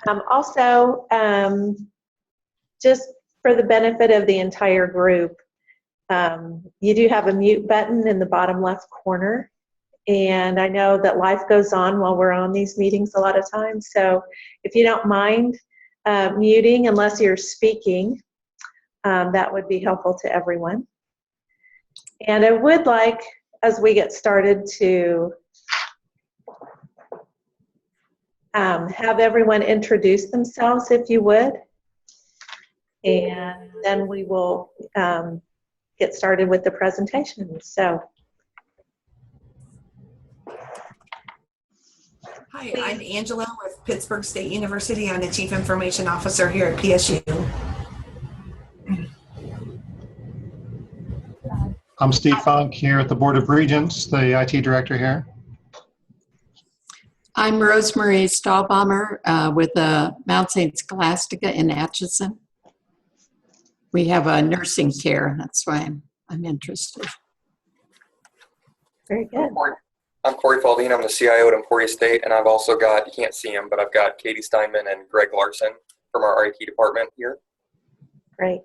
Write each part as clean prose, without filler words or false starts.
Also, just for the benefit of the entire group, you do have a mute button in the bottom left corner. And I know that life goes on while we're on these meetings a lot of times. So if you don't mind muting unless you're speaking, that would be helpful to everyone. And I would like, as we get started, to have everyone introduce themselves, if you would. And then we will get started with the presentation. So. Hi, I'm Angela with Pittsburgh State University. I'm the Chief Information Officer here at PSU. I'm Steve Funk here at the Board of Regents, the IT Director here. I'm Rosemary Stahlbaumer with Mount St. Scholastica in Atchison. We have a nursing care, that's why I'm interested. Very good. I'm Corey Faldine. I'm the CIO at Emporia State, and I've also got, you can't see them, but I've got Katie Steinman and Greg Larson from our IT department here. Great.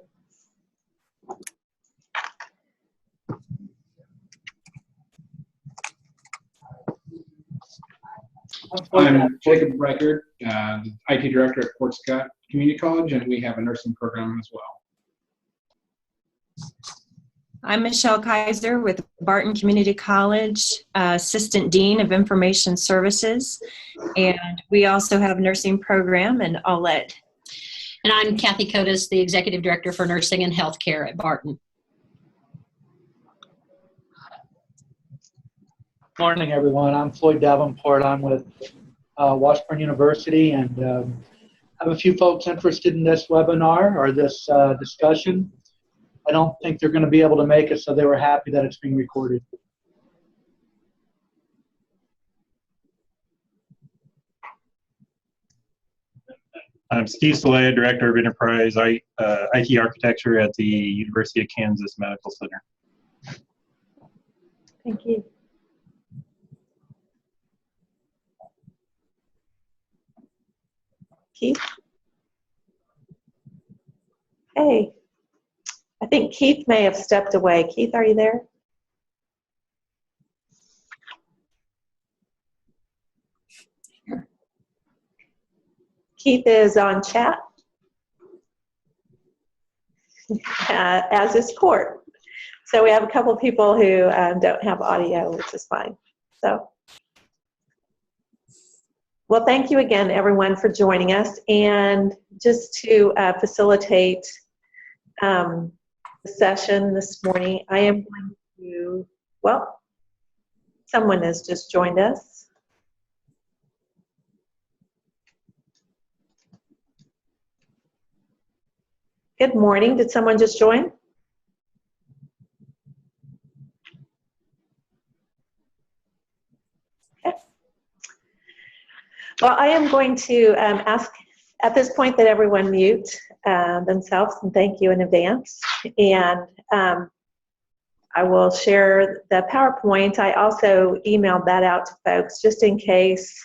I'm Jacob Reichert, IT Director at Fort Scott Community College, and we have a nursing program as well. I'm Michelle Kaiser with Barton Community College, Assistant Dean of Information Services, and we also have a nursing program, and I'll let. And I'm Kathy Kotis, the Executive Director for Nursing and Healthcare at Barton. Morning, everyone. I'm Floyd Davenport. I'm with Washburn University, and have a few folks interested in this webinar or this discussion. I don't think they're going to be able to make it, so they were happy that it's being recorded. I'm Steve Salea, Director of Enterprise IT Architecture at the University of Kansas Medical Center. Thank you. Keith? Hey. I think Keith may have stepped away. Keith, are you there? Keith is on chat, as is Court. So we have a couple of people who don't have audio, which is fine. So, well, thank you again, everyone, for joining us. And just to facilitate the session this morning, I am going to, well, someone has just joined us. Good morning. Did someone just join? Okay. Well, I am going to ask at this point that everyone mute themselves, and thank you in advance. And I will share the PowerPoint. I also emailed that out to folks just in case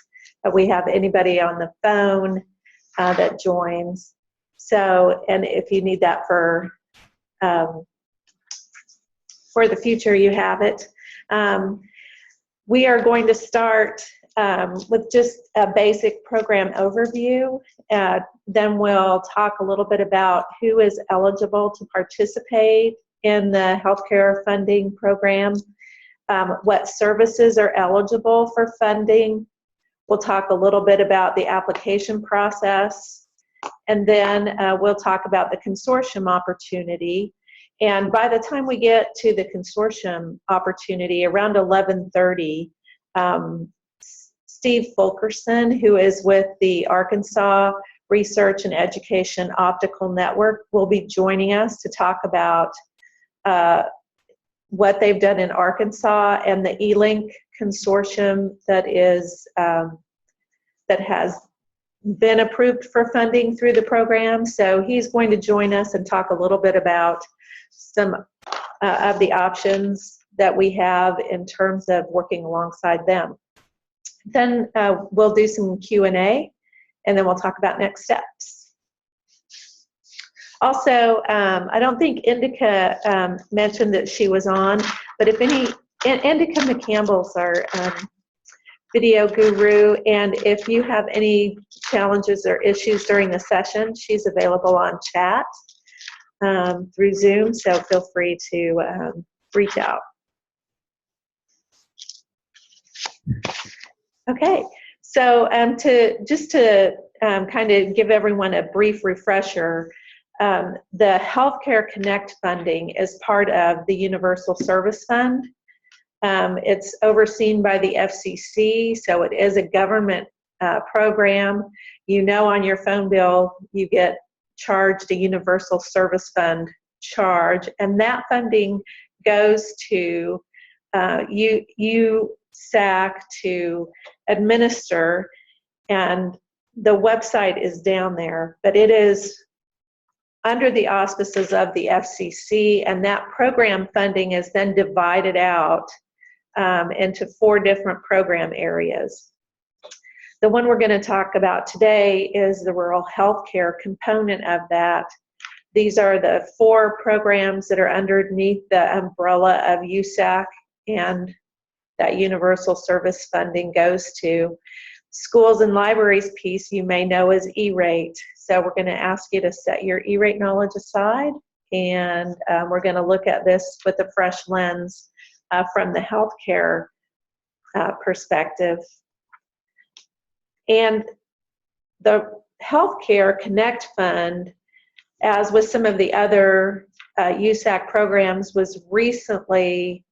we have anybody on the phone that joins. So, and if you need that for the future, you have it. We are going to start with just a basic program overview. Then we'll talk a little bit about who is eligible to participate in the healthcare funding program, what services are eligible for funding. We'll talk a little bit about the application process, and then we'll talk about the consortium opportunity. And by the time we get to the consortium opportunity, around 11:30, Steve Fulkerson, who is with the Arkansas Research and Education Optical Network, will be joining us to talk about what they've done in Arkansas and the eLink consortium that is that has been approved for funding through the program. So he's going to join us and talk a little bit about some of the options that we have in terms of working alongside them. Then we'll do some Q&A, and then we'll talk about next steps. Also, I don't think Indica mentioned that she was on, but if any, Indica McCampbell's our video guru, and if you have any challenges or issues during the session, she's available on chat through Zoom, so feel free to reach out. Okay, so to kind of give everyone a brief refresher, the Healthcare Connect funding is part of the Universal Service Fund. It's overseen by the FCC, so it is a government program. You know, on your phone bill, you get charged a Universal Service Fund charge, and that funding goes to USAC to administer, and the website is down there, but it is under the auspices of the FCC, and that program funding is then divided out into 4 different program areas. The one we're going to talk about today is the rural healthcare component of that. These are the 4 programs that are underneath the umbrella of USAC, and that universal service funding goes to. Schools and libraries piece you may know as E-rate. So we're going to ask you to set your E-rate knowledge aside, and we're going to look at this with a fresh lens from the healthcare perspective. And the Healthcare Connect Fund, as with some of the other USAC programs, was recently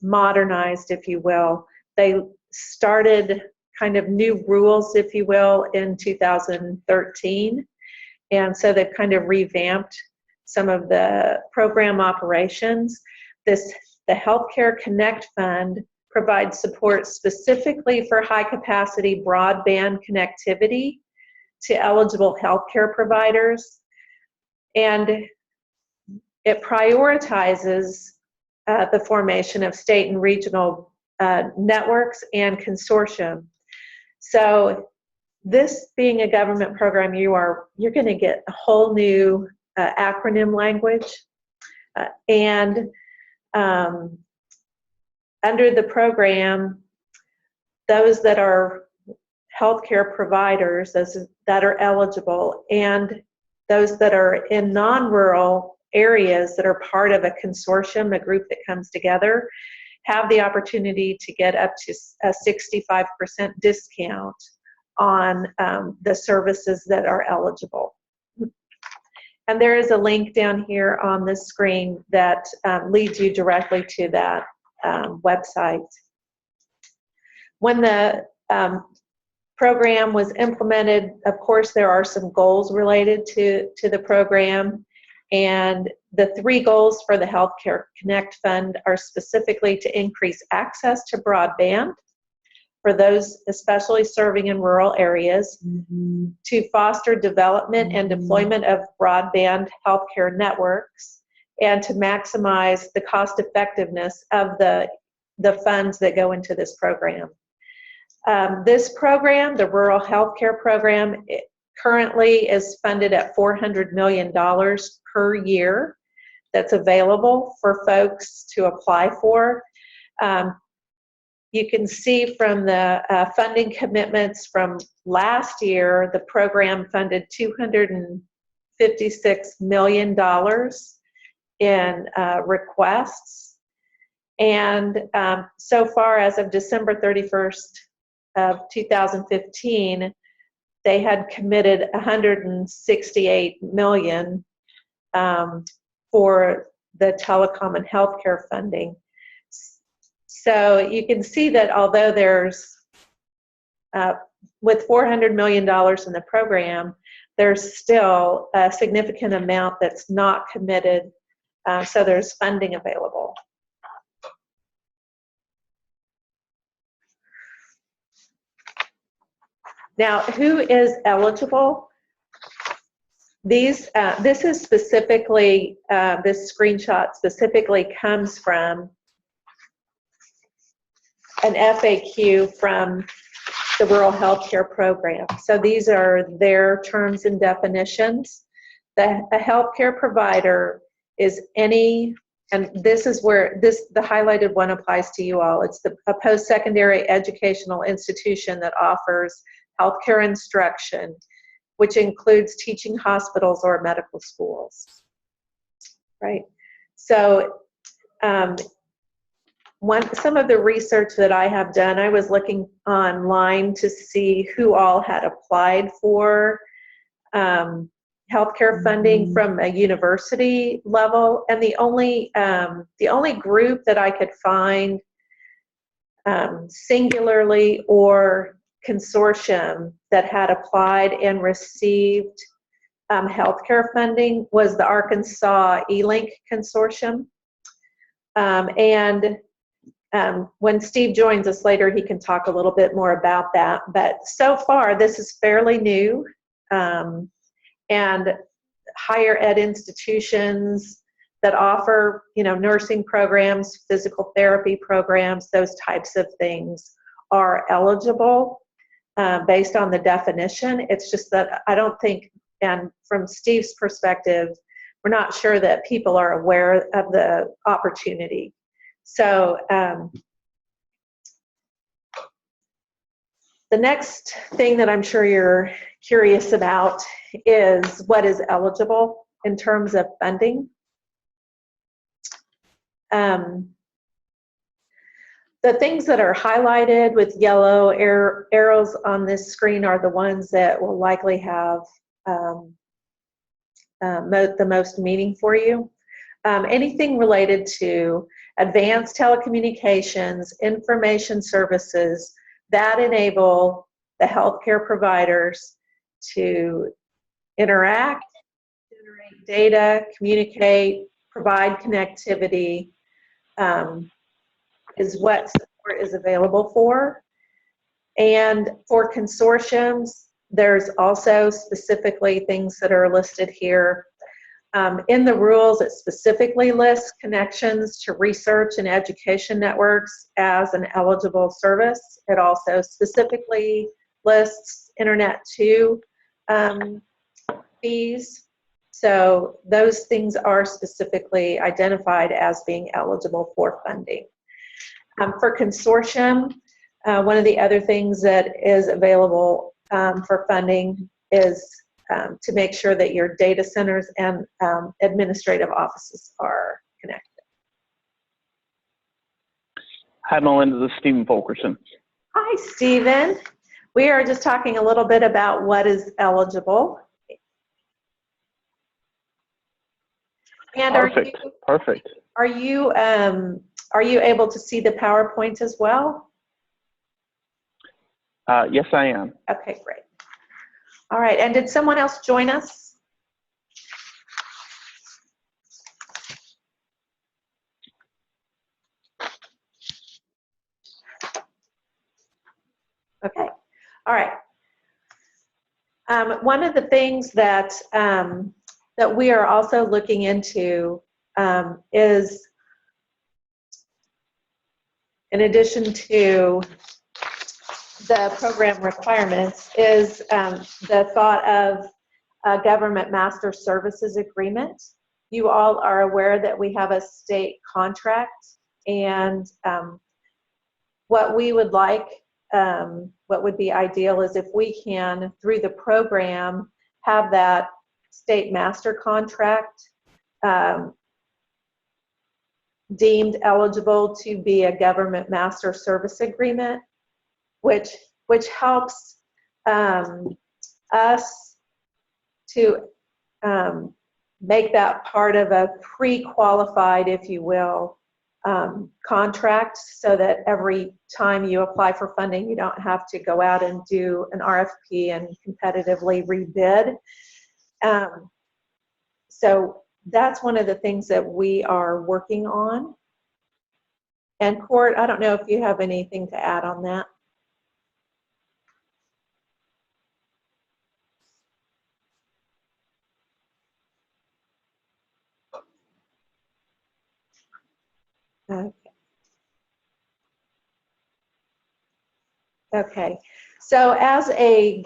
modernized, if you will. They started kind of new rules, if you will, in 2013. And so they've kind of revamped some of the program operations. The Healthcare Connect Fund provides support specifically for high-capacity broadband connectivity to eligible healthcare providers. And it prioritizes the formation of state and regional networks and consortium. So this being a government program, you're going to get a whole new acronym language, and under the program, those that are healthcare providers, those that are eligible, and those that are in non-rural areas that are part of a consortium, a group that comes together, have the opportunity to get up to a 65% discount on the services that are eligible. And there is a link down here on the screen that leads you directly to that website. When the program was implemented, of course, there are some goals related to the program. And the 3 goals for the Healthcare Connect Fund are specifically to increase access to broadband for those especially serving in rural areas, to foster development and deployment of broadband healthcare networks, and to maximize the cost effectiveness of the funds that go into this program. This program, the Rural Healthcare Program, currently is funded at $400 million per year that's available for folks to apply for. You can see from the funding commitments from last year, the program funded $256 million in requests. And so far, as of December 31st of 2015, they had committed $168 million for the telecom and healthcare funding. So you can see that although there's, with $400 million in the program, there's still a significant amount that's not committed, so there's funding available. Now, who is eligible? This is specifically, this screenshot specifically comes from an FAQ from the rural healthcare program. So these are their terms and definitions. A healthcare provider is any, and this is where the highlighted one applies to you all. It's a post-secondary educational institution that offers healthcare instruction, which includes teaching hospitals or medical schools, right? So some of the research that I have done, I was looking online to see who all had applied for healthcare funding from a university level, and the only group that I could find singularly or consortium that had applied and received healthcare funding was the Arkansas eLink Consortium. When Steve joins us later, he can talk a little bit more about that. But so far, this is fairly new. And higher ed institutions that offer, nursing programs, physical therapy programs, those types of things are eligible based on the definition. It's just that I don't think, and from Steve's perspective, we're not sure that people are aware of the opportunity. So the next thing that I'm sure you're curious about is what is eligible in terms of funding. The things that are highlighted with yellow arrows on this screen are the ones that will likely have the most meaning for you. Anything related to advanced telecommunications, information services that enable the healthcare providers to interact, generate data, communicate, provide connectivity, is what support is available for. And for consortiums, there's also specifically things that are listed here. In the rules, it specifically lists connections to research and education networks as an eligible service. It also specifically lists Internet 2 fees. So those things are specifically identified as being eligible for funding. For consortium, one of the other things that is available for funding is to make sure that your data centers and administrative offices are connected. Hi, Melinda. This is Stephen Fulkerson. Hi, Stephen. We are just talking a little bit about what is eligible. And Perfect. Are you able to see the PowerPoint as well? Yes, I am. Okay, great. All right, and did someone else join us? Okay, all right. One of the things that that we are also looking into is, in addition to the program requirements, is the thought of a government master services agreement. You all are aware that we have a state contract, and what we would like, what would be ideal is if we can, through the program, have that state master contract deemed eligible to be a government master service agreement, which helps us to make that part of a pre-qualified, if you will, contract, so that every time you apply for funding, you don't have to go out and do an RFP and competitively rebid. So that's one of the things that we are working on. And Court, I don't know if you have anything to add on that. Okay. Okay, so as a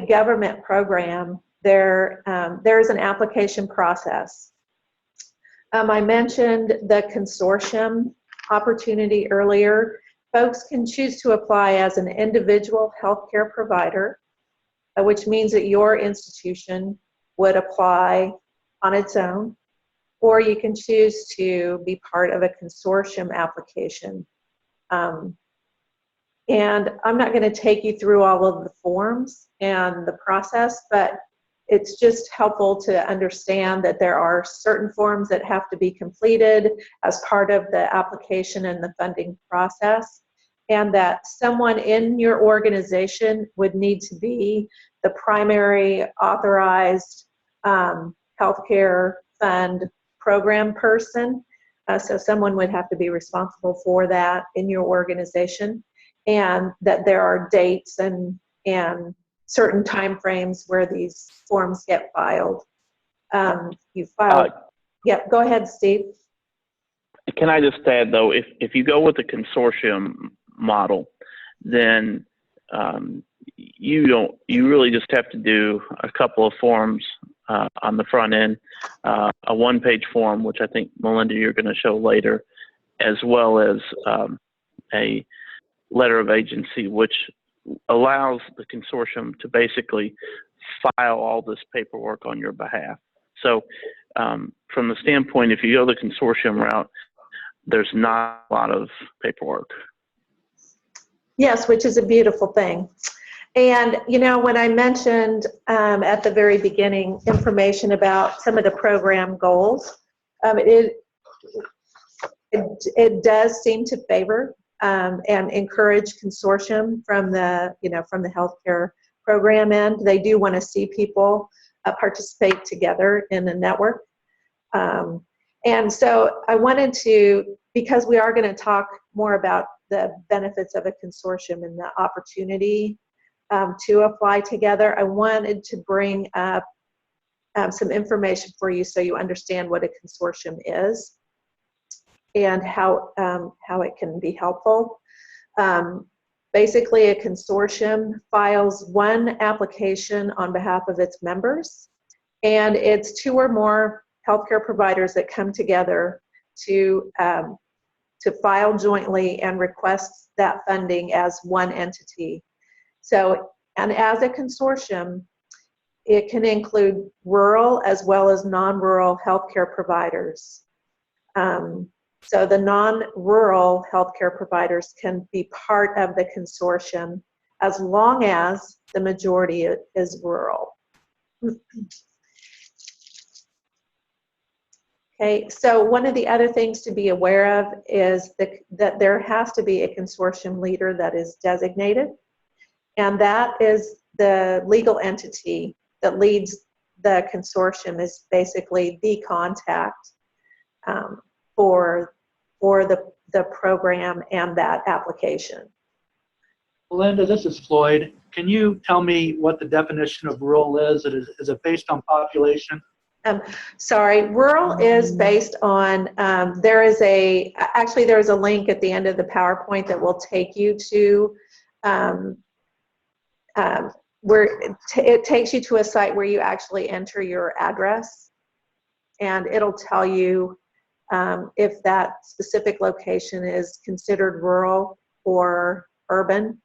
government program, there is an application process. I mentioned the consortium opportunity earlier. Folks can choose to apply as an individual healthcare provider, which means that your institution would apply on its own, or you can choose to be part of a consortium application. And I'm not going to take you through all of the forms and the process, but it's just helpful to understand that there are certain forms that have to be completed as part of the application and the funding process, and that someone in your organization would need to be the primary authorized healthcare fund program person. So someone would have to be responsible for that in your organization, and that there are dates and certain time frames where these forms get filed. You filed. Yeah, go ahead, Steve. Can I just add though, if you go with the consortium model, then you really just have to do a couple of forms on the front end, a one-page form, which I think Melinda you're going to show later, as well as a letter of agency, which allows the consortium to basically file all this paperwork on your behalf. So from the standpoint, if you go the consortium route, there's not a lot of paperwork. Yes, which is a beautiful thing. And, you know, when I mentioned at the very beginning information about some of the program goals, it does seem to favor and encourage consortium from the healthcare program end. They do want to see people participate together in a network. And so I wanted to, because we are going to talk more about the benefits of a consortium and the opportunity to apply together, I wanted to bring up some information for you so you understand what a consortium is and how it can be helpful. Basically, a consortium files one application on behalf of its members, and it's two or more healthcare providers that come together to file jointly and request that funding as one entity. So, and as a consortium, it can include rural as well as non-rural healthcare providers. So the non-rural healthcare providers can be part of the consortium as long as the majority is rural. Okay, so one of the other things to be aware of is that there has to be a consortium leader that is designated, and that is the legal entity that leads the consortium, is basically the contact for the program and that application. Melinda, this is Floyd. Can you tell me what the definition of rural is? Is it based on population? Sorry, rural is based on, there is a link at the end of the PowerPoint that will take you to where it takes you to a site where you actually enter your address, and it'll tell you if that specific location is considered rural or urban.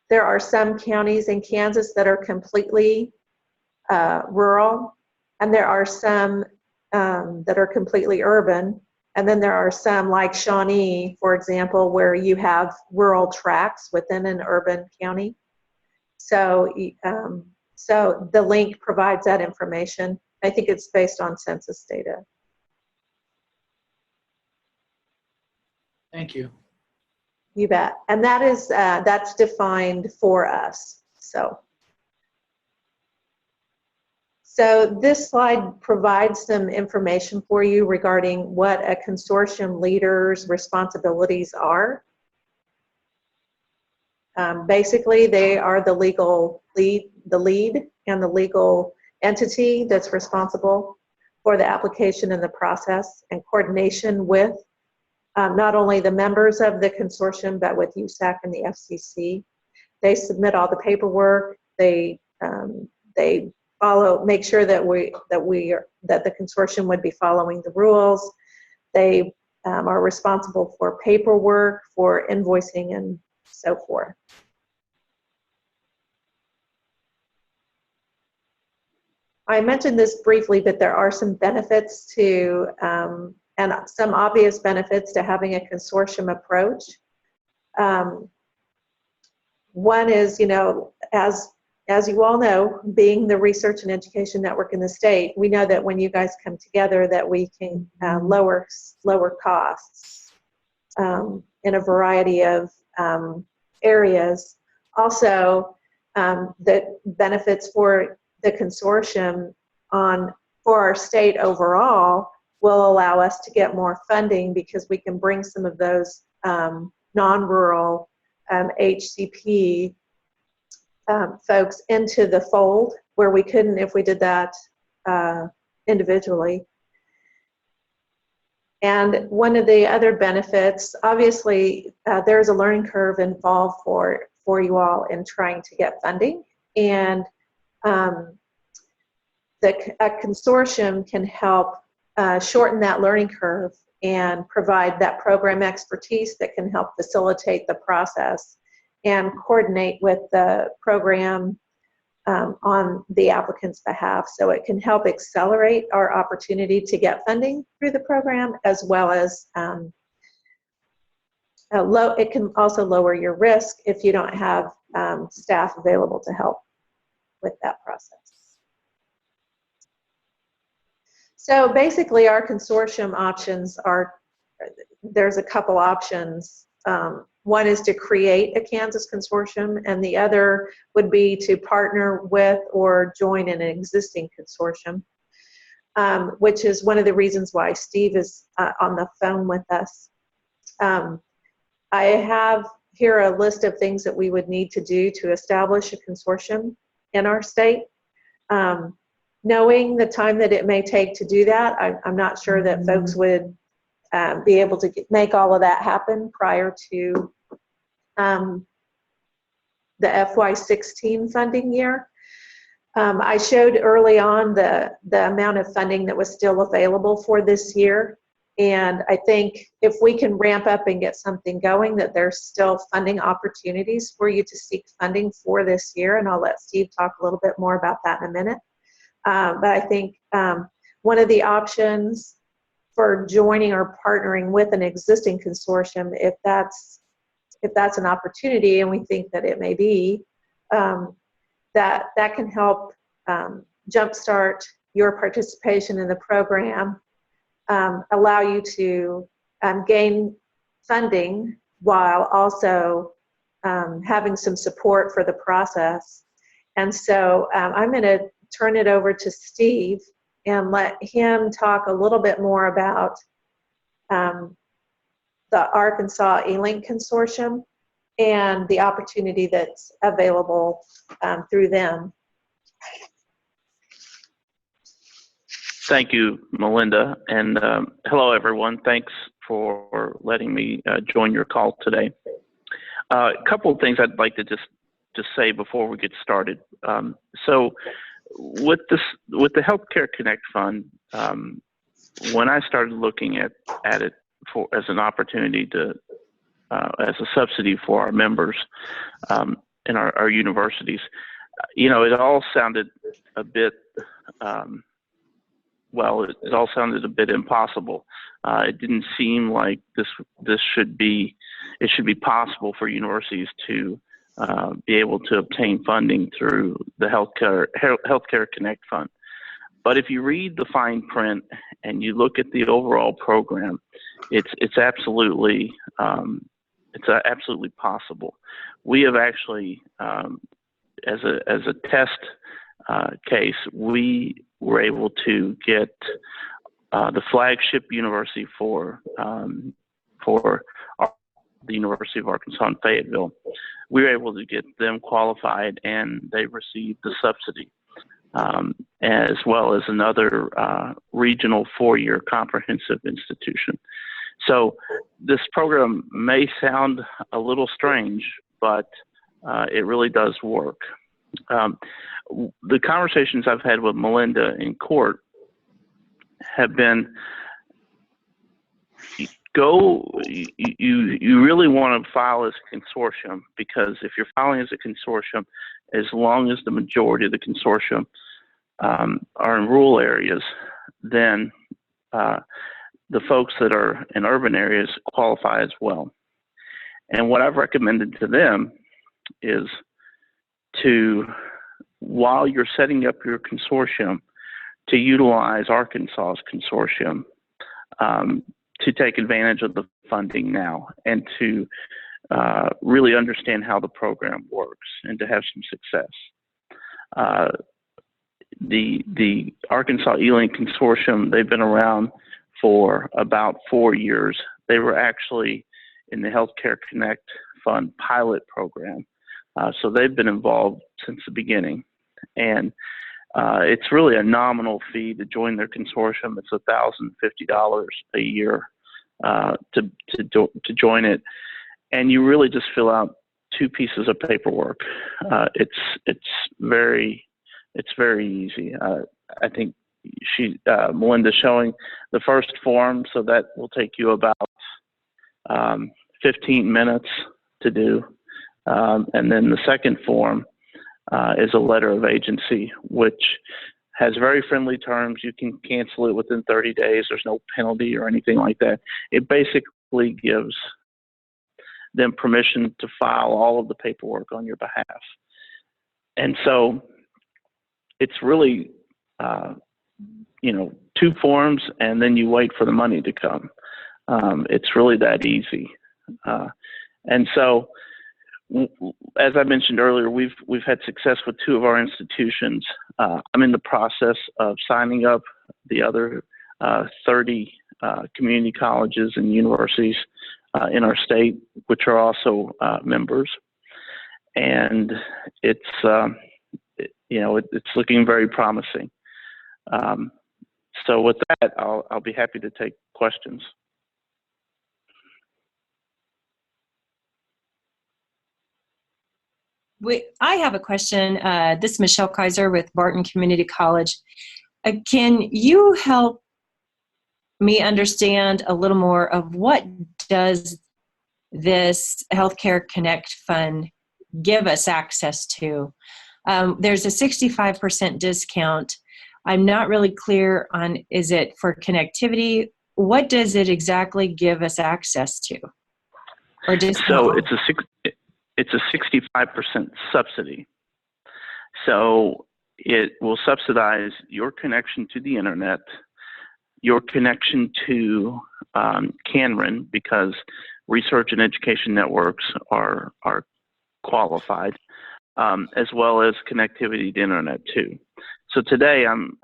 There are some counties in Kansas that are completely rural, and there are some that are completely urban, and then there are some like Shawnee, for example, where you have rural tracts within an urban county. So, so the link provides that information. I think it's based on census data. Thank you. You bet. And that is that's defined for us. So this slide provides some information for you regarding what a consortium leader's responsibilities are. Basically, they are the lead and the legal entity that's responsible for the application and the process and coordination with not only the members of the consortium, but with USAC and the FCC. They submit all the paperwork. They follow, make sure that the consortium would be following the rules. They are responsible for paperwork, for invoicing, and so forth. I mentioned this briefly, but there are some benefits to, and some obvious benefits to having a consortium approach. One is, as you all know, being the research and education network in the state, we know that when you guys come together that we can lower costs in a variety of areas. Also, the benefits for the consortium for our state overall will allow us to get more funding because we can bring some of those non-rural HCP folks into the fold where we couldn't if we did that individually. And one of the other benefits, obviously, there's a learning curve involved for you all in trying to get funding, and a consortium can help shorten that learning curve and provide that program expertise that can help facilitate the process and coordinate with the program on the applicant's behalf. So it can help accelerate our opportunity to get funding through the program, as well as it can also lower your risk if you don't have staff available to help with that process. So basically our consortium options are, there's a couple options. One is to create a Kansas consortium, and the other would be to partner with or join an existing consortium, which is one of the reasons why Steve is on the phone with us. I have here a list of things that we would need to do to establish a consortium in our state. Knowing the time that it may take to do that, I'm not sure that folks would be able to make all of that happen prior to the FY16 funding year. I showed early on the amount of funding that was still available for this year, and I think if we can ramp up and get something going, that there's still funding opportunities for you to seek funding for this year, and I'll let Steve talk a little bit more about that in a minute. But I think one of the options for joining or partnering with an existing consortium, if that's an opportunity, and we think that it may be, that can help jumpstart your participation in the program, allow you to gain funding while also having some support for the process. And so I'm going to turn it over to Steve and let him talk a little bit more about the Arkansas E-Link Consortium and the opportunity that's available through them. Thank you, Melinda, and hello, everyone. Thanks for letting me join your call today. A couple of things I'd like to just say before we get started. So, with the Healthcare Connect Fund, when I started looking at it as an opportunity to as a subsidy for our members in our universities, it all sounded a bit it all sounded a bit impossible. It didn't seem like this should be possible for universities to be able to obtain funding through the Healthcare Connect Fund. But if you read the fine print and you look at the overall program, it's absolutely possible. We have actually, as a test case, we were able to get the flagship university for the University of Arkansas in Fayetteville. We were able to get them qualified, and they received the subsidy, as well as another regional four-year comprehensive institution. So this program may sound a little strange, but it really does work. The conversations I've had with Melinda in court have been, you really want to file as a consortium, because if you're filing as a consortium, as long as the majority of the consortium are in rural areas, then the folks that are in urban areas qualify as well. And what I've recommended to them is to, while you're setting up your consortium, to utilize Arkansas's consortium to take advantage of the funding now, and to really understand how the program works and to have some success. The Arkansas E-Link Consortium, they've been around for about 4 years. They were actually in the Healthcare Connect Fund pilot program. So they've been involved since the beginning. And it's really a nominal fee to join their consortium. It's $1,050 a year to join it. And you really just fill out 2 pieces of paperwork. It's very easy. I think Melinda's showing the first form, so that will take you about 15 minutes to do. And then the second form is a letter of agency, which has very friendly terms. You can cancel it within 30 days. There's no penalty or anything like that. It basically gives them permission to file all of the paperwork on your behalf. And so it's really, 2 forms, and then you wait for the money to come. It's really that easy. And so, as I mentioned earlier, we've had success with 2 of our institutions. I'm in the process of signing up the other 30 community colleges and universities in our state, which are also members. And it's looking very promising. So with that, I'll be happy to take questions. I have a question. This is Michelle Kaiser with Barton Community College. Can you help me understand a little more of what does this Healthcare Connect Fund give us access to? There's a 65% discount. I'm not really clear on, is it for connectivity? What does it exactly give us access to? Or discount? So it's a 65% subsidy. So it will subsidize your connection to the internet, your connection to KanREN, because research and education networks are qualified, as well as connectivity to internet too. So today I'm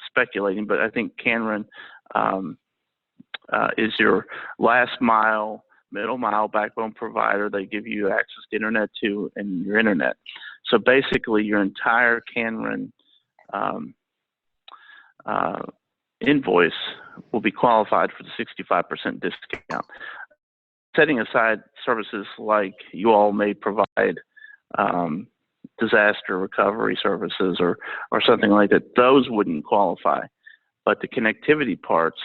speculating, but I think KanREN is your last mile, middle mile backbone provider. They give you access to internet too, and your internet. So basically your entire KanREN invoice will be qualified for the 65% discount. Setting aside services like you all may provide disaster recovery services or something like that, those wouldn't qualify. But the connectivity parts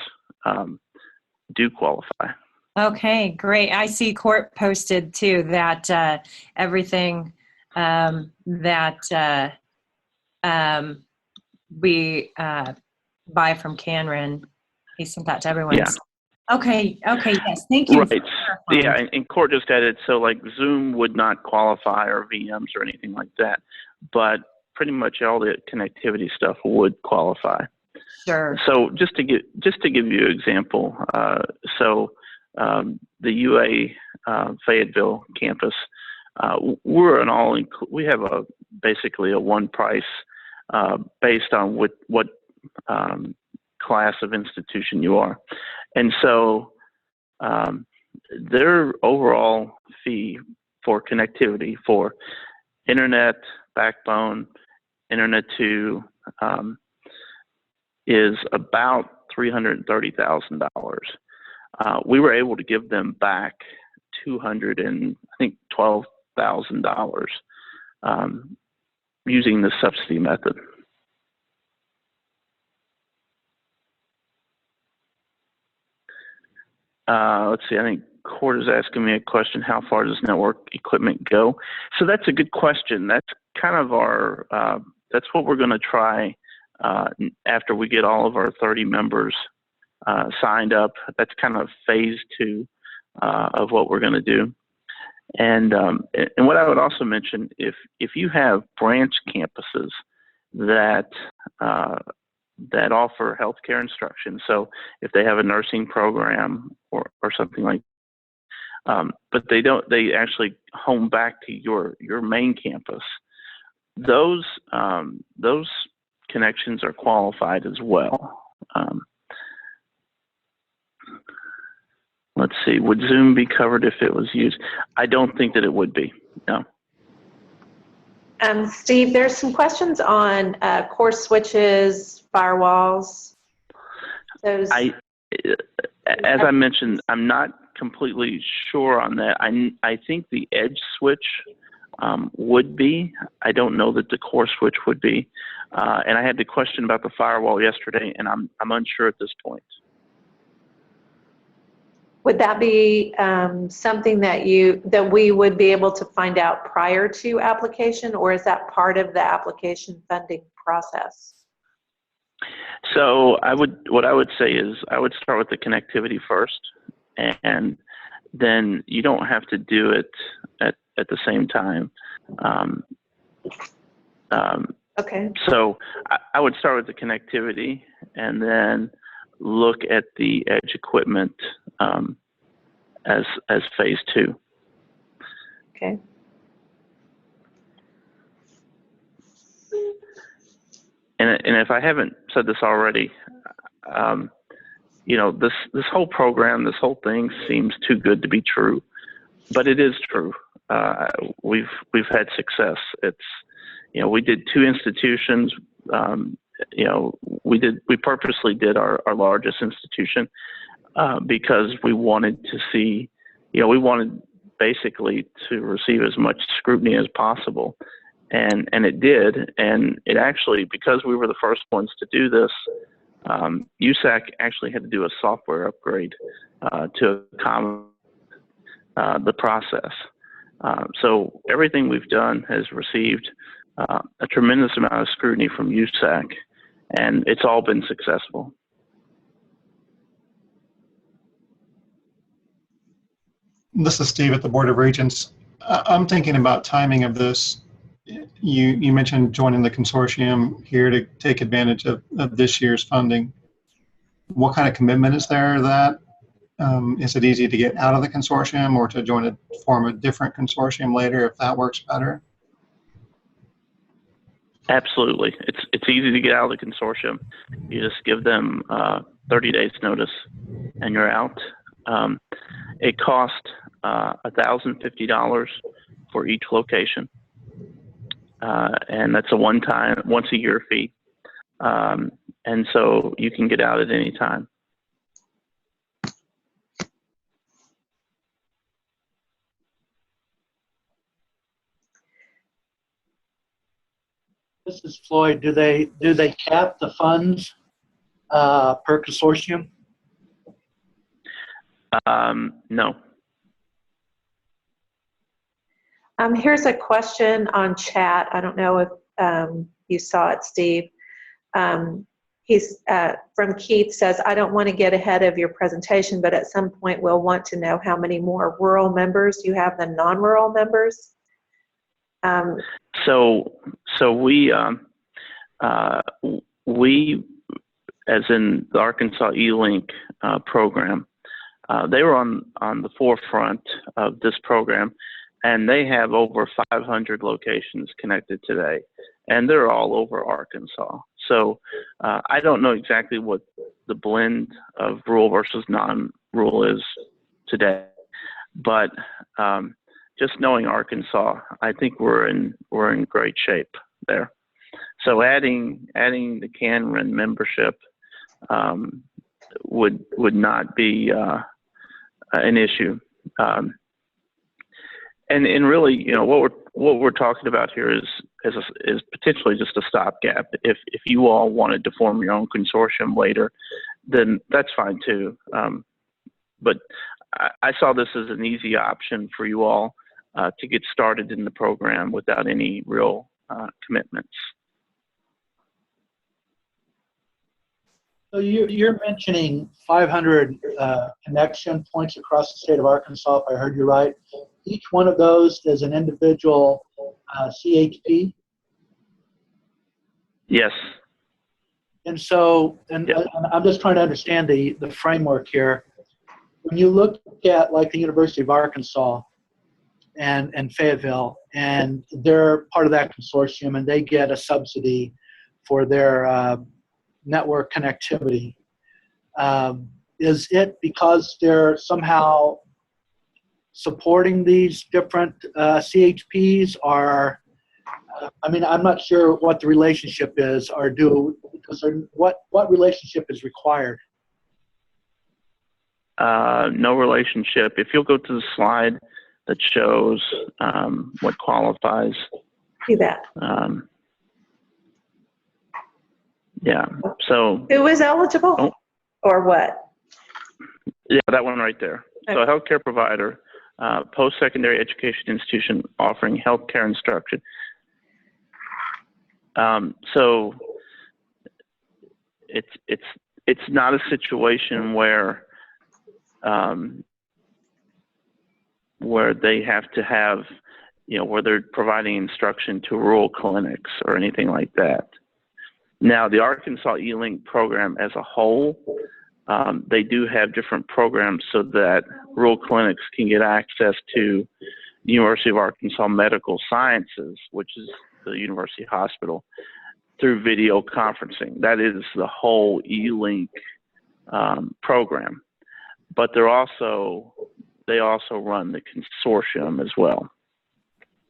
do qualify. Okay, great. I see Court posted too that everything that we buy from KanREN, he sent that to everyone. Yeah. Okay, yes, thank you. Right. Yeah, and Court just added, so like Zoom would not qualify, or VMs or anything like that, but pretty much all the connectivity stuff would qualify. Sure. So just to give you an example, the UA Fayetteville campus, we're we have basically a one price based on what class of institution you are. And so their overall fee for connectivity for internet, backbone, internet 2 is about $330,000. we were able to give them back $212,000 using the subsidy method. Let's see, I think Court is asking me a question, how far does network equipment go? So that's a good question. That's kind of our, that's what we're going to try after we get all of our 30 members signed up. That's kind of phase 2 of what we're going to do. And what I would also mention, if you have branch campuses that that offer healthcare instruction, so if they have a nursing program or something like, but they actually home back to your main campus, those connections are qualified as well. Let's see, would Zoom be covered if it was used? I don't think that it would be, no. Steve, there's some questions on core switches, firewalls. Those. As I mentioned, I'm not completely sure on that. I think the edge switch would be. I don't know that the core switch would be. And I had the question about the firewall yesterday, and I'm unsure at this point. Would that be something that we would be able to find out prior to application, or is that part of the application funding process? So what I would say is I would start with the connectivity first, and then you don't have to do it at the same time. Okay. So I would start with the connectivity and then look at the edge equipment as phase 2. Okay. And if I haven't said this already, this whole program, this whole thing seems too good to be true, but it is true. We've had success. It's, we did 2 institutions. We purposely did our largest institution because we wanted to see, we wanted basically to receive as much scrutiny as possible. And it did. And it actually, because we were the first ones to do this, USAC actually had to do a software upgrade to accommodate the process. So everything we've done has received a tremendous amount of scrutiny from USAC, and it's all been successful. This is Steve at the Board of Regents. I'm thinking about timing of this. You mentioned joining the consortium here to take advantage of this year's funding. What kind of commitment is there to that? Is it easy to get out of the consortium or to form a different consortium later if that works better? Absolutely. It's easy to get out of the consortium. You just give them 30 days notice and you're out. It costs $1,050 for each location. And that's a once a year fee. And so you can get out at any time. This is Floyd. Do they cap the funds per consortium? No. Here's a question on chat. I don't know if you saw it, Steve. He's from Keith, says, I don't want to get ahead of your presentation, but at some point we'll want to know how many more rural members you have than non-rural members. So we, as in the Arkansas E-Link program, they were on the forefront of this program, and they have over 500 locations connected today, and they're all over Arkansas. So I don't know exactly what the blend of rural versus non-rural is today, but just knowing Arkansas, I think we're in great shape there. So adding the KanREN membership would not be an issue. And really, you know, what we're talking about here is potentially just a stopgap. If you all wanted to form your own consortium later, then that's fine too. But I saw this as an easy option for you all to get started in the program without any real commitments. So you're mentioning 500 connection points across the state of Arkansas, if I heard you right. Each one of those is an individual CHP? Yes. And so, Yep. I'm just trying to understand the framework here. When you look at like the University of Arkansas and Fayetteville, and they're part of that consortium, and they get a subsidy for their network connectivity. Is it because they're somehow supporting these different CHPs, or I mean, I'm not sure what the relationship is, or what relationship is required? No relationship. If you'll go to the slide that shows what qualifies. See that. Yeah. So. Who is eligible, Oh. or what? Yeah, that one right there. So a healthcare provider, post-secondary education institution offering healthcare instruction. So it's not a situation where they have to have, you know, where they're providing instruction to rural clinics or anything like that. Now, the Arkansas E-Link program as a whole, they do have different programs so that rural clinics can get access to the University of Arkansas Medical Sciences, which is the university hospital, through video conferencing. That is the whole E-Link program. But they also run the consortium as well.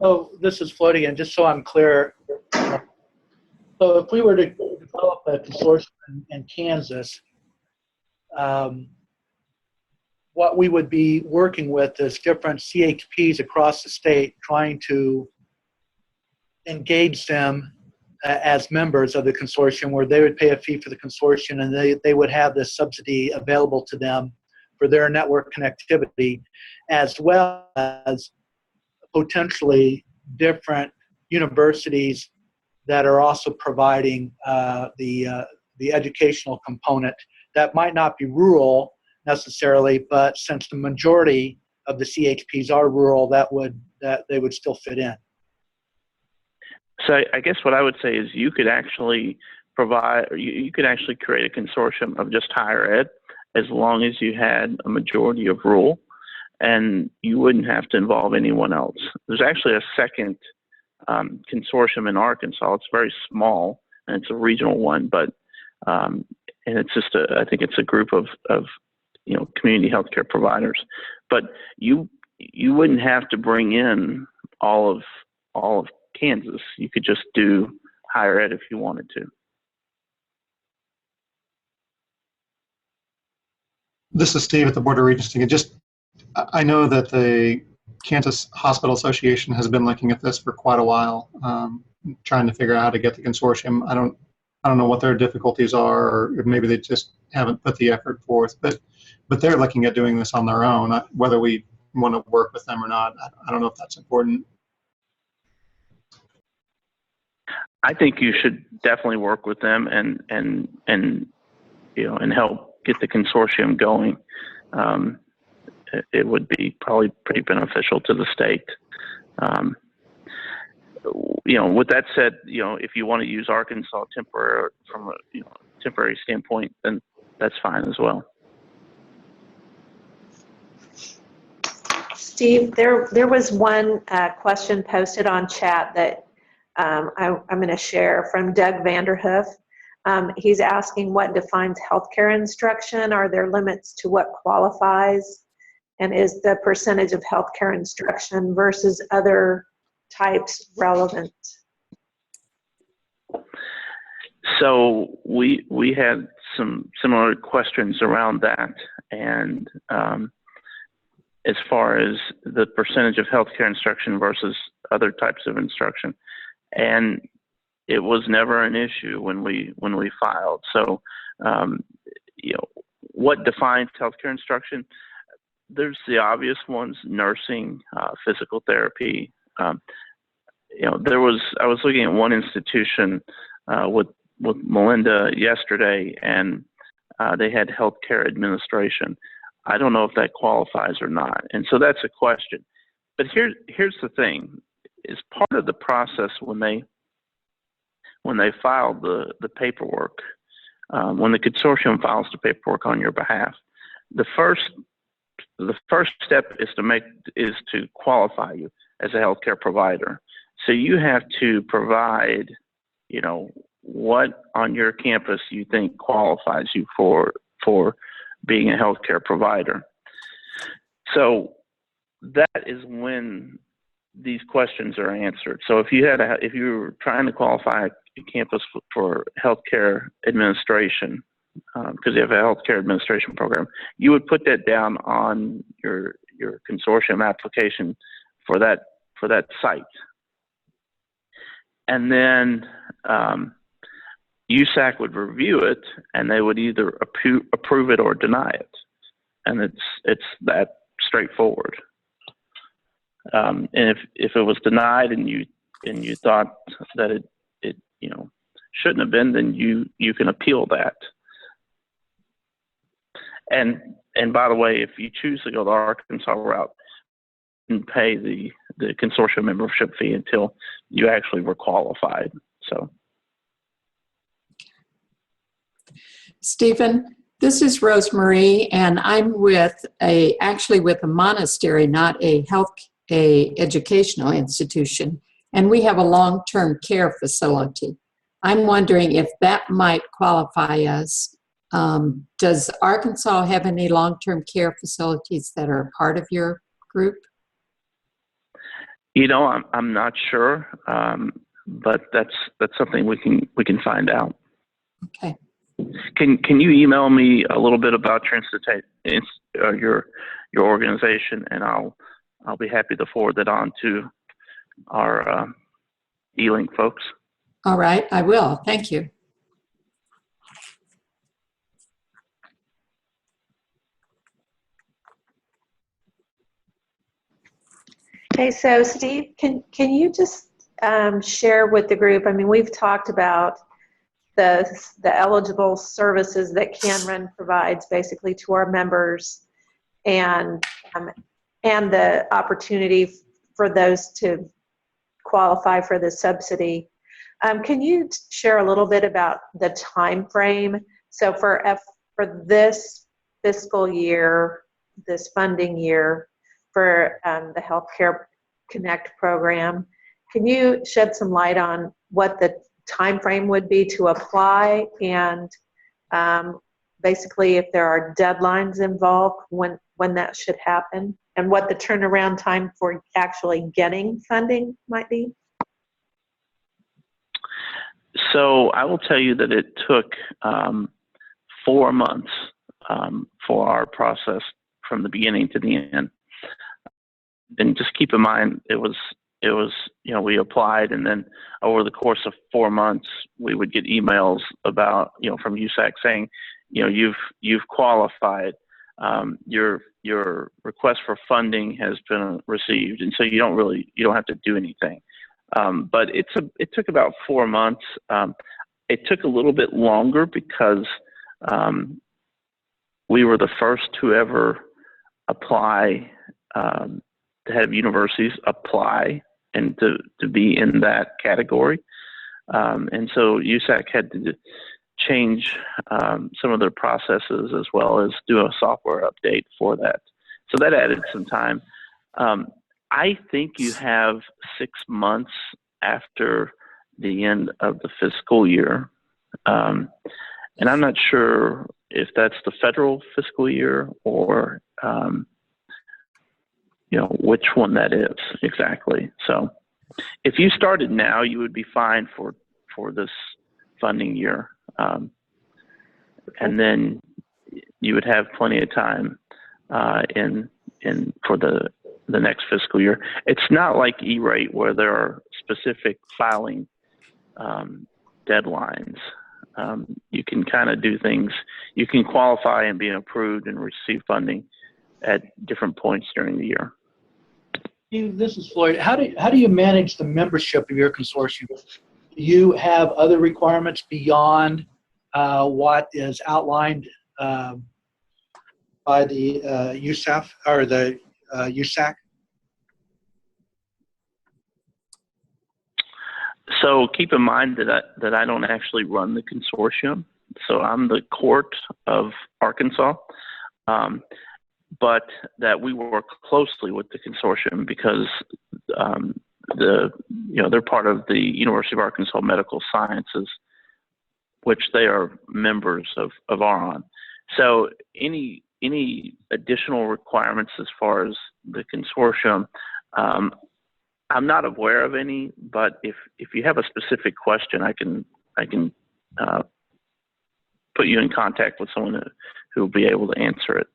Oh, this is Floyd again, just so I'm clear. So if we were to develop a consortium in Kansas, what we would be working with is different CHPs across the state, trying to engage them as members of the consortium, where they would pay a fee for the consortium, and they would have this subsidy available to them for their network connectivity, as well as potentially different universities that are also providing the educational component that might not be rural necessarily, but since the majority of the CHPs are rural, that they would still fit in. So I guess what I would say is you could actually provide, or you could actually create a consortium of just higher ed, as long as you had a majority of rural, and you wouldn't have to involve anyone else. There's actually a second consortium in Arkansas. It's very small, and it's a regional one, but and it's just I think it's a group of you know, community healthcare providers. But you wouldn't have to bring in all of Kansas. You could just do higher ed if you wanted to. This is Steve at the Board of Regents. I know that the Kansas Hospital Association has been looking at this for quite a while, trying to figure out how to get the consortium. I don't know what their difficulties are, or maybe they just haven't put the effort forth. But they're looking at doing this on their own. Whether we want to work with them or not, I don't know if that's important. I think you should definitely work with them and you know, and help get the consortium going. It would be probably pretty beneficial to the state. You know, with that said, you know, if you want to use Arkansas temporary from a temporary standpoint, then that's fine as well. Steve, there was one question posted on chat that I'm going to share from Doug Vanderhoof. He's asking what defines healthcare instruction. Are there limits to what qualifies? And is the percentage of healthcare instruction versus other types relevant? So we had some similar questions around that, and as far as the percentage of healthcare instruction versus other types of instruction. And it was never an issue when we filed. So, what defines healthcare instruction? There's the obvious ones: nursing, physical therapy. I was looking at one institution with Melinda yesterday, and they had healthcare administration. I don't know if that qualifies or not, and so that's a question. But here's the thing: is part of the process when they filed the paperwork, when the consortium files the paperwork on your behalf, the first step is to qualify you as a healthcare provider. So you have to provide, what on your campus you think qualifies you for being a healthcare provider. So that is when these questions are answered. So if you were trying to qualify a campus for healthcare administration, because you have a healthcare administration program, you would put that down on your consortium application for that site. And then USAC would review it, and they would either approve it or deny it. And it's that straightforward. And if it was denied and you thought that it shouldn't have been, then you can appeal that. And by the way, if you choose to go the Arkansas route, you can pay the consortium membership fee until you actually were qualified. So, Stephen, this is Rosemarie, and I'm actually with a monastery, not a educational institution, and we have a long-term care facility. I'm wondering if that might qualify us. Does Arkansas have any long-term care facilities that are part of your group? I'm not sure, but that's something we can find out. Okay. Can you email me a little bit about your organization, and I'll be happy to forward that on to our E-Link folks. All right, I will. Thank you. Okay, so Steve, can you just share with the group? I mean, we've talked about the eligible services that KanREN provides basically to our members, and the opportunity for those to qualify for the subsidy. Can you share a little bit about the time frame? So for this fiscal year, this funding year, for the Healthcare Connect program, can you shed some light on what the time frame would be to apply, and basically if there are deadlines involved when that should happen, and what the turnaround time for actually getting funding might be? So I will tell you that it took 4 months for our process from the beginning to the end. And just keep in mind, it was we applied, and then over the course of 4 months, we would get emails about from USAC saying, you've qualified, your request for funding has been received, and so you don't have to do anything. But it took about 4 months. It took a little bit longer because we were the first to ever apply, to have universities apply and to be in that category. And so USAC had to change some of their processes, as well as do a software update for that. So that added some time. I think you have 6 months after the end of the fiscal year. And I'm not sure if that's the federal fiscal year or which one that is exactly. So if you started now, you would be fine for this funding year. And then you would have plenty of time in for the next fiscal year. It's not like E-rate where there are specific filing deadlines. You can kind of do things. You can qualify and be approved and receive funding at different points during the year. Steve, this is Floyd. How do you manage the membership of your consortium? Do you have other requirements beyond what is outlined by the USAF or the USAC? So keep in mind that I don't actually run the consortium. So I'm the court of Arkansas, but that we work closely with the consortium because they're part of the University of Arkansas Medical Sciences, which they are members of ARON. So any additional requirements as far as the consortium, I'm not aware of any, but if you have a specific question, I can put you in contact with someone who will be able to answer it.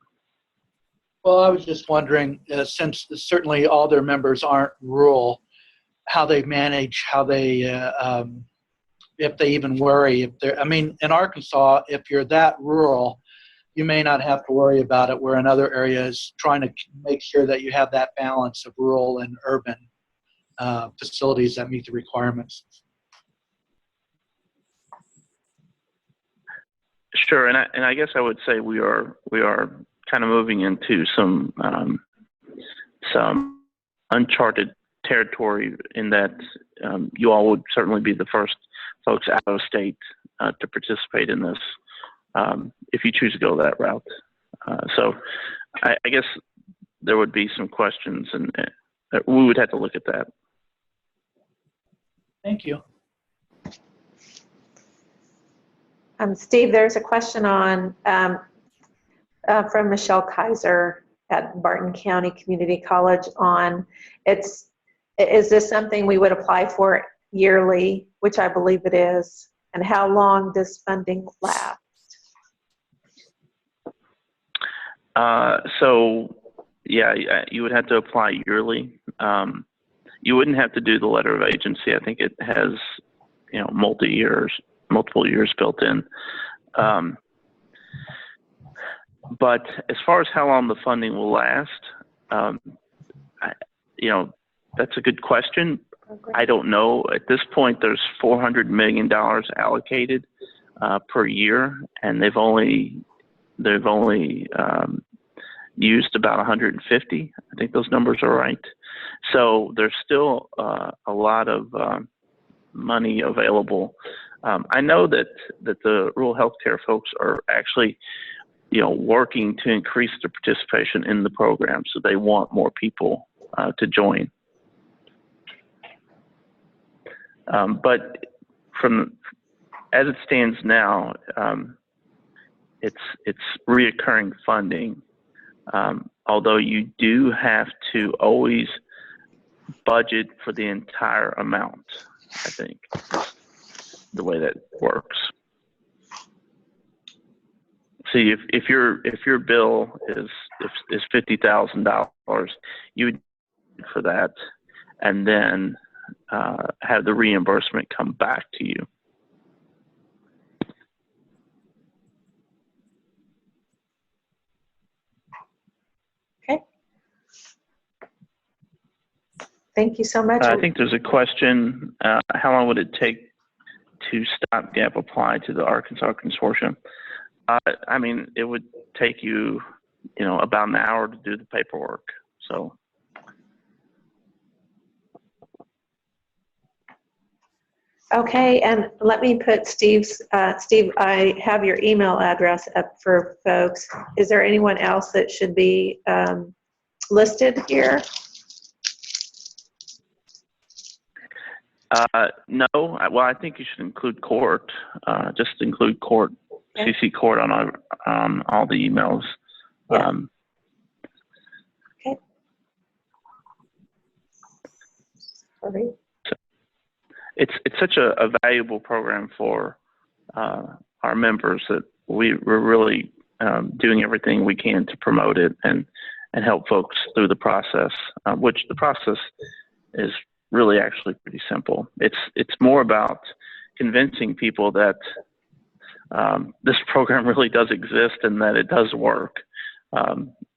Well, I was just wondering, since certainly all their members aren't rural, how they manage, how they, if they even worry. If they're, I mean, in Arkansas, if you're that rural, you may not have to worry about it, where in other areas, trying to make sure that you have that balance of rural and urban facilities that meet the requirements. Sure, and I guess I would say we are kind of moving into some uncharted territory in that you all would certainly be the first folks out of state to participate in this if you choose to go that route. So I guess there would be some questions, and we would have to look at that. Thank you. Steve, there's a question on from Michelle Kaiser at Barton County Community College on is this something we would apply for yearly, which I believe it is, and how long does funding last? So yeah, you would have to apply yearly. You wouldn't have to do the letter of agency. I think it has, multiple years built in. But as far as how long the funding will last, that's a good question. I don't know. At this point, there's $400 million allocated per year, and they've only used about 150. I think those numbers are right. So there's still a lot of money available. I know that the rural healthcare folks are actually, working to increase the participation in the program. So they want more people to join. But as it stands now, it's reoccurring funding. Although you do have to always budget for the entire amount, I think, the way that works. See, if your bill is $50,000, you would for that, and then have the reimbursement come back to you. Okay. Thank you so much. I think there's a question, how long would it take to stopgap apply to the Arkansas Consortium? I mean, it would take you, about an hour to do the paperwork. So. Okay, and let me put Steve, I have your email address up for folks. Is there anyone else that should be listed here? No, well, I think you should include court, just include court, okay. CC court on all the emails. Yeah. Okay. Sorry. It's such a valuable program for our members that we're really doing everything we can to promote it and and help folks through the process, which the process is really actually pretty simple. It's more about convincing people that this program really does exist and that it does work,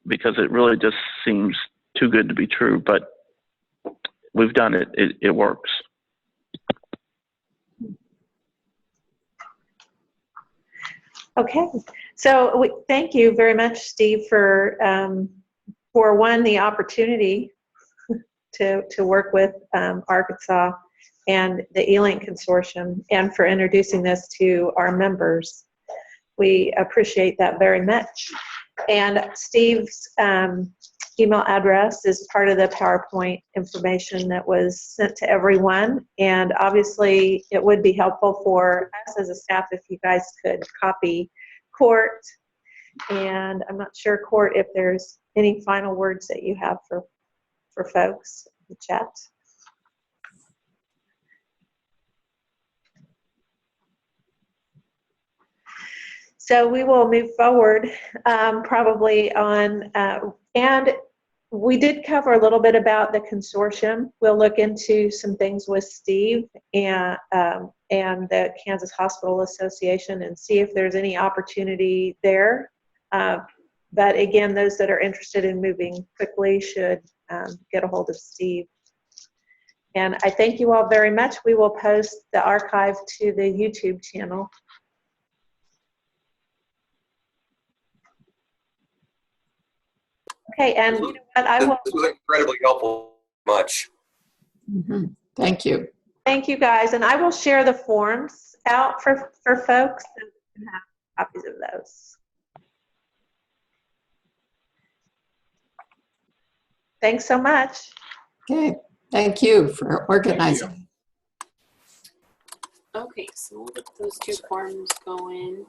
because it really just seems too good to be true, but we've done it. It works. Okay, so thank you very much, Steve, for one, the opportunity to work with Arkansas and the eLink Consortium, and for introducing this to our members. We appreciate that very much. And Steve's email address is part of the PowerPoint information that was sent to everyone. And obviously, it would be helpful for us as a staff if you guys could copy Court. And I'm not sure, Court, if there's any final words that you have for folks in the chat. So we will move forward probably on, and we did cover a little bit about the consortium. We'll look into some things with Steve and the Kansas Hospital Association and see if there's any opportunity there. But again, those that are interested in moving quickly should get a hold of Steve. And I thank you all very much. We will post the archive to the YouTube channel. Okay, and you know what, I will. This was incredibly helpful. Much. Mm-hmm. Thank you. Thank you, guys, and I will share the forms out for folks and have copies of those. Thanks so much. Okay, thank you for organizing. Okay, so we'll get those two forms going.